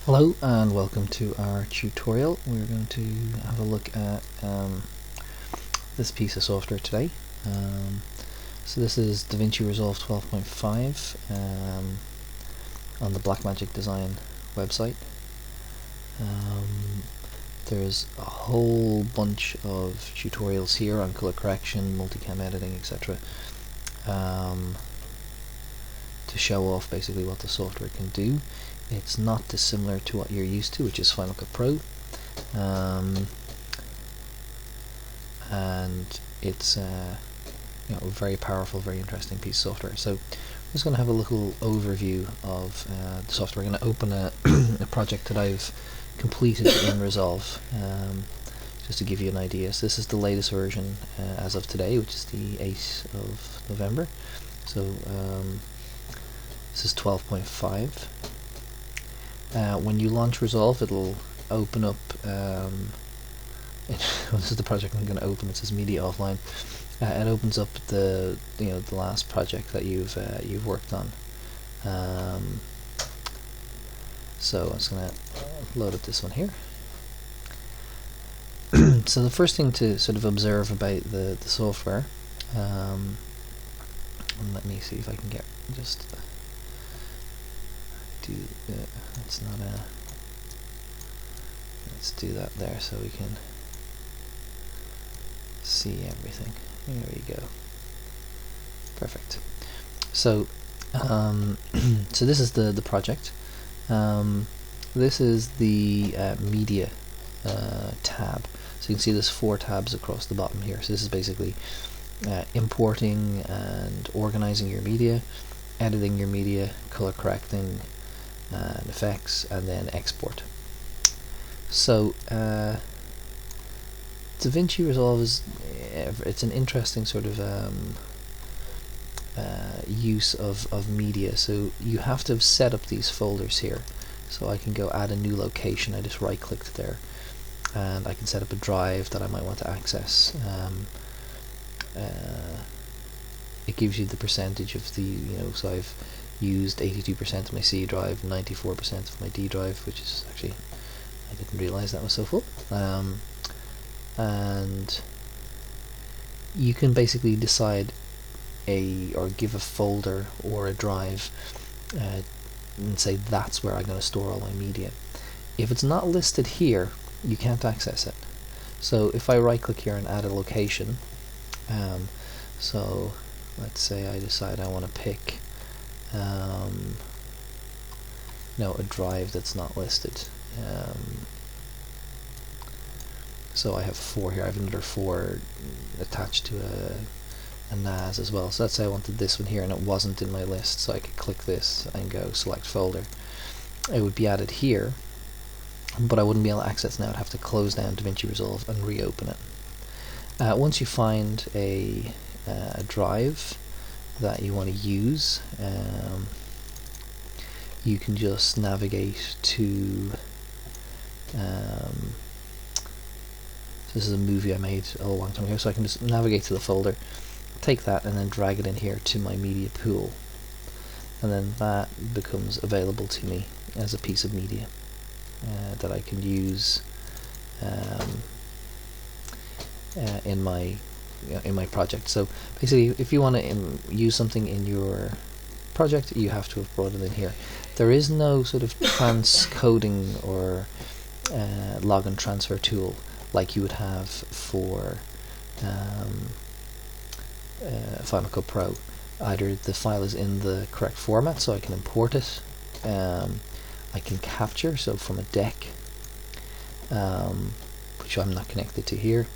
Hello and welcome to our tutorial. We're going to have a look at this piece of software today. So this is DaVinci Resolve 12.5 on the Blackmagic Design website. There's a whole bunch of tutorials here on color correction, multicam editing, etc. To show off basically what the software can do. It's not dissimilar to what you're used to, which is Final Cut Pro, and it's a very powerful, very interesting piece of software. So I'm just going to have a little overview of the software. We're going to open a, a project that I've completed in Resolve, just to give you an idea. So this is the latest version as of today, which is the 8th of November. So this is 12.5. When you launch Resolve, it'll open up. This is the project I'm going to open. It says Media Offline. It opens up the the last project that you've worked on. So I'm just going to load up this one here. So the first thing to sort of observe about the software, and let me see if I can get just. Let's not let's do that there so we can see everything. There we go. Perfect. So so this is the project. This is the media tab. So you can see there's 4 tabs across the bottom here. So this is basically importing and organizing your media, editing your media, color correcting, and effects, and then export. So DaVinci Resolve is it's an interesting sort of use of media. So you have to have set up these folders here. So I can go add a new location. I just right clicked there and I can set up a drive that I might want to access. It gives you the percentage of the, so I've used 82% of my C drive, 94% of my D drive, which is actually, I didn't realize that was so full. And you can basically decide or give a folder or a drive and say that's where I'm going to store all my media. If it's not listed here, you can't access it. So if I right click here and add a location, so let's say I decide I want to pick a drive that's not listed. So I have 4 here. I have another 4 attached to a NAS as well. So let's say I wanted this one here and it wasn't in my list, so I could click this and go select folder. It would be added here, but I wouldn't be able to access it now. I'd have to close down DaVinci Resolve and reopen it. Once you find a drive that you want to use, you can just navigate to this is a movie I made a long time ago, so I can just navigate to the folder, take that and then drag it in here to my media pool, and then that becomes available to me as a piece of media that I can use in my project. So basically, if you want to use something in your project, you have to have brought it in here. There is no sort of transcoding or log and transfer tool like you would have for Final Cut Pro. Either the file is in the correct format, so I can import it. I can capture, so from a deck, which I'm not connected to here.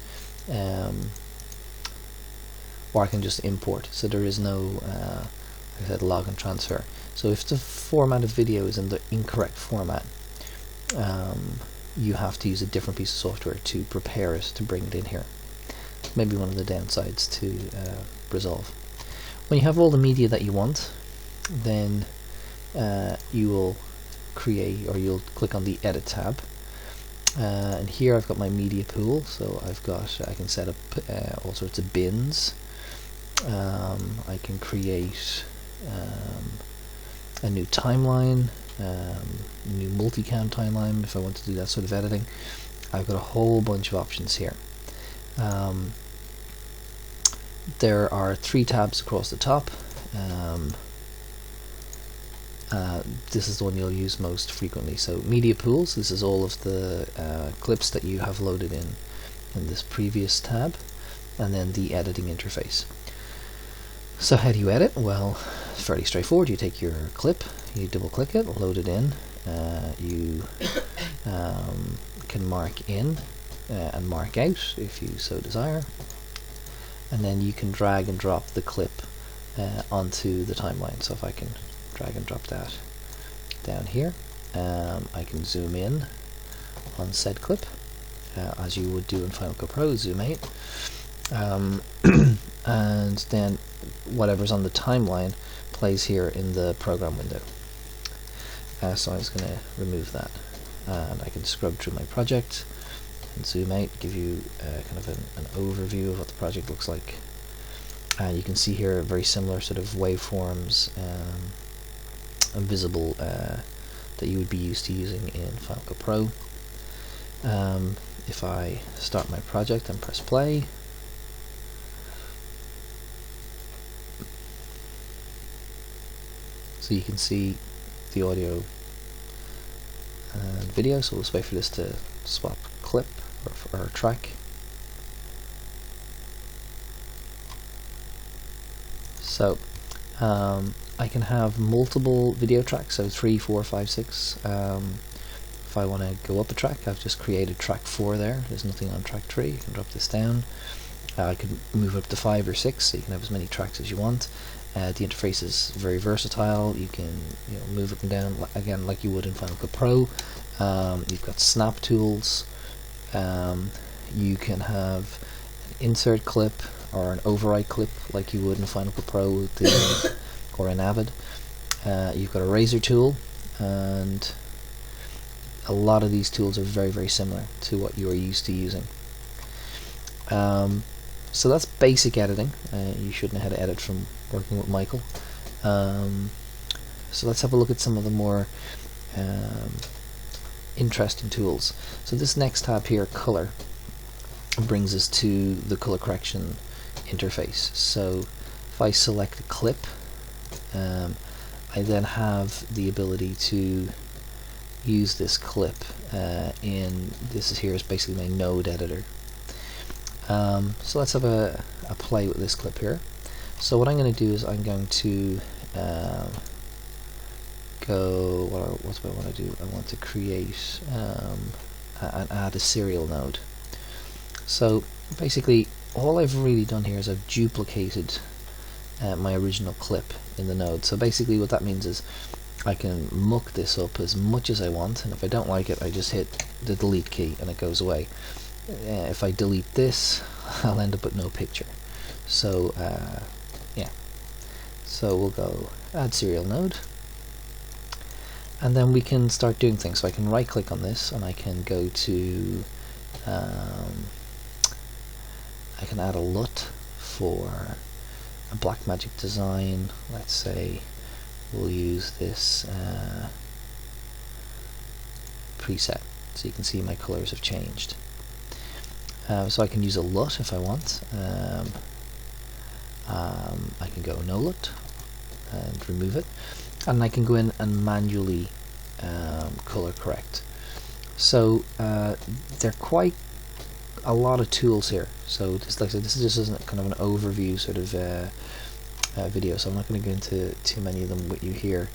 Or I can just import, so there is no like I said, log and transfer. So if the format of video is in the incorrect format, you have to use a different piece of software to prepare it to bring it in here. Maybe one of the downsides to Resolve. When you have all the media that you want, then you will create, or you'll click on the Edit tab, and here I've got my media pool. So I can set up all sorts of bins. I can create a new timeline, new multicam timeline, if I want to do that sort of editing. I've got a whole bunch of options here. There are 3 tabs across the top. This is the one you'll use most frequently. So media pools, this is all of the clips that you have loaded in this previous tab, and then the editing interface. So how do you edit? Well, it's fairly straightforward. You take your clip, you double click it, load it in, you can mark in and mark out if you so desire, and then you can drag and drop the clip onto the timeline. So if I can drag and drop that down here, I can zoom in on said clip as you would do in Final Cut Pro, zoom 8, and then whatever's on the timeline plays here in the program window. So I'm just going to remove that, and I can scrub through my project and zoom 8, give you kind of an overview of what the project looks like. And you can see here very similar sort of waveforms visible that you would be used to using in Final Cut Pro. If I start my project and press play, so you can see the audio and video. So we'll just wait for this to swap clip or track. So I can have multiple video tracks, so 3, 4, 5, 6. If I want to go up a track, I've just created track 4 there. There's nothing on track 3. You can drop this down. I can move up to 5 or 6, so you can have as many tracks as you want. The interface is very versatile. You can move up and down again like you would in Final Cut Pro. You've got snap tools. You can have an insert clip or an overwrite clip like you would in Final Cut Pro with the, or in Avid. You've got a razor tool, and a lot of these tools are very, very similar to what you are used to using. So that's basic editing. You should know how to edit from working with Michael. So let's have a look at some of the more interesting tools. So this next tab here, color, brings us to the color correction interface. So if I select a clip, I then have the ability to use this clip in, this is here is basically my node editor. So let's have a play with this clip here. So what I'm going to do is I'm going to go, what do I want to do? I want to create and add a serial node. So basically all I've really done here is I've duplicated my original clip in the node. So basically what that means is I can muck this up as much as I want, and if I don't like it I just hit the delete key and it goes away. If I delete this, I'll end up with no picture. So yeah, so we'll go add serial node, and then we can start doing things. So I can right click on this and I can go to I can add a LUT for a Blackmagic design. Let's say we'll use this preset, so you can see my colors have changed. So I can use a LUT if I want. I can go no LUT and remove it, and I can go in and manually color correct. So they're quite a lot of tools here. So this, like I said, this is just kind of an overview sort of video, so I'm not going to go into too many of them with you here.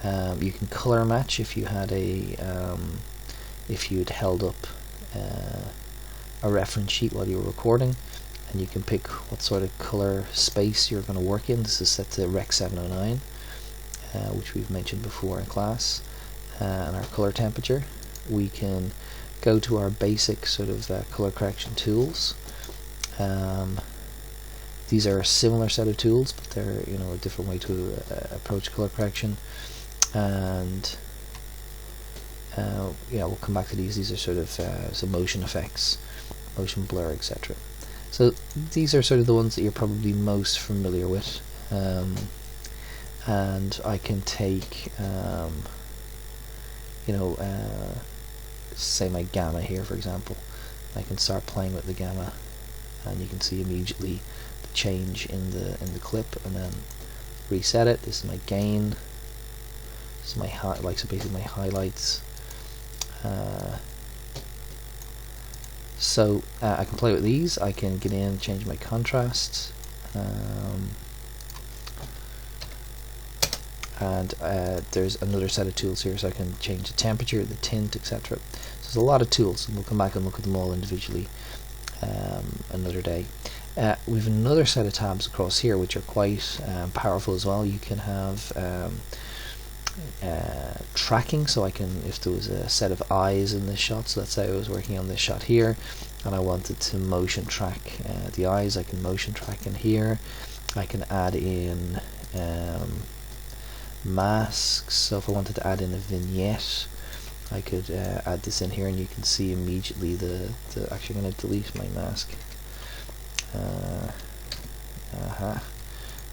You can color match if you had if you'd held up a reference sheet while you were recording, and you can pick what sort of color space you're going to work in. This is set to Rec 709, which we've mentioned before in class, and our color temperature. We can go to our basic sort of color correction tools. These are a similar set of tools, but they're a different way to approach color correction. And yeah, we'll come back to these. These are sort of some motion effects, motion blur, etc. So these are sort of the ones that you're probably most familiar with. And I can take you know, say my gamma here, for example. I can start playing with the gamma, and you can see immediately the change in the clip, and then reset it. This is my gain. This is my so basically my highlights. So I can play with these. I can get in and change my contrast, and there's another set of tools here, so I can change the temperature, the tint, etc. So there's a lot of tools, and we'll come back and look at them all individually another day. We have another set of tabs across here which are quite powerful as well. You can have tracking, so I can, if there was a set of eyes in this shot, so let's say I was working on this shot here and I wanted to motion track the eyes, I can motion track in here. I can add in masks, so if I wanted to add in a vignette, I could add this in here, and you can see immediately actually I'm going to delete my mask.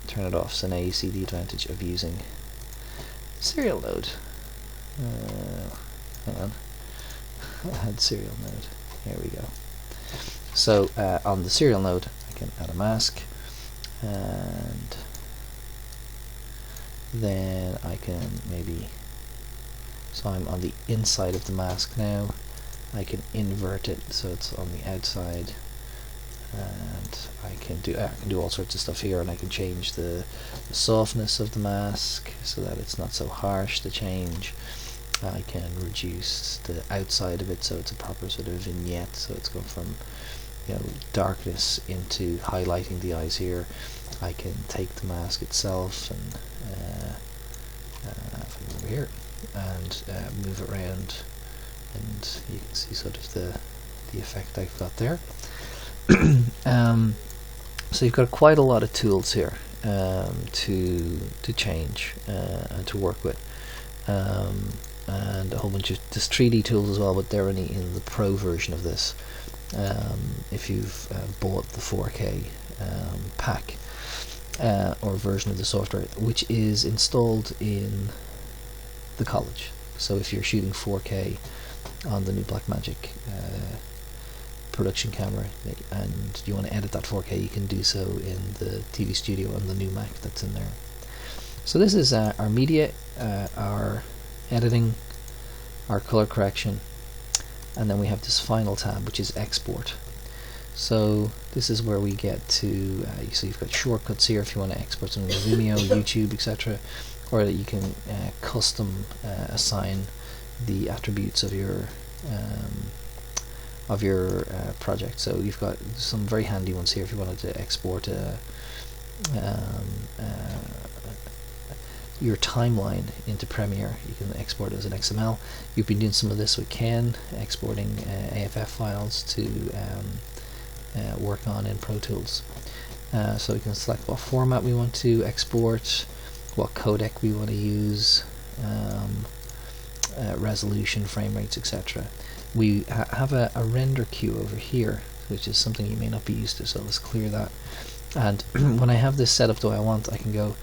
Turn it off, so now you see the advantage of using serial node. Hang on. Add serial node. Here we go. So on the serial node, I can add a mask, and then I can maybe, so I'm on the inside of the mask now. I can invert it so it's on the outside, and I can do all sorts of stuff here, and I can change the softness of the mask so that it's not so harsh to change. I can reduce the outside of it so it's a proper sort of vignette, so it's going from, you know, darkness into highlighting the eyes here. I can take the mask itself and if I go over here and move it around, and you can see sort of the effect I've got there. So you've got quite a lot of tools here to change and to work with, and a whole bunch of just 3D tools as well, but they're only in the Pro version of this. If you've bought the 4K pack or version of the software, which is installed in the college. So if you're shooting 4K on the new Blackmagic production camera and you want to edit that 4K, you can do so in the TV Studio on the new Mac that's in there. So this is our media, our editing, our color correction, and then we have this final tab which is export. So this is where we get to, so you've got shortcuts here if you want to export something to Vimeo, YouTube, etc., or that you can custom assign the attributes of your project. So you've got some very handy ones here if you wanted to export your timeline into Premiere. You can export it as an XML. You've been doing some of this with Ken, exporting AFF files to work on in Pro Tools. So we can select what format we want to export, what codec we want to use, resolution, frame rates, etc. We have a render queue over here, which is something you may not be used to, so let's clear that. And when I have this set up the way I want, I can go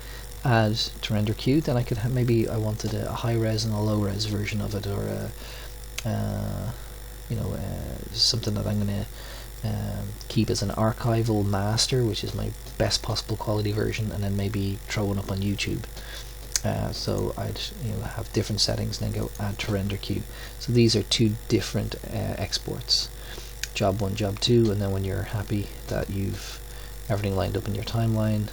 add to render queue. Then I could have, maybe I wanted a high res and a low res version of it, or something that I'm going to keep as an archival master, which is my best possible quality version, and then maybe throw one up on YouTube. So I'd have different settings and then go add to render queue. So these are two different exports, job 1, job 2, and then when you're happy that you've everything lined up in your timeline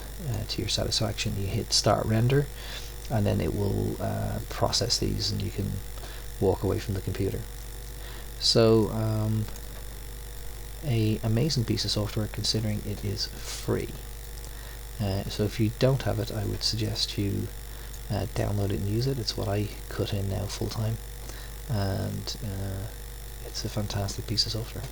to your satisfaction, you hit start render, and then it will process these and you can walk away from the computer. So a amazing piece of software considering it is free. So if you don't have it, I would suggest you download it and use it. It's what I cut in now full time, and it's a fantastic piece of software.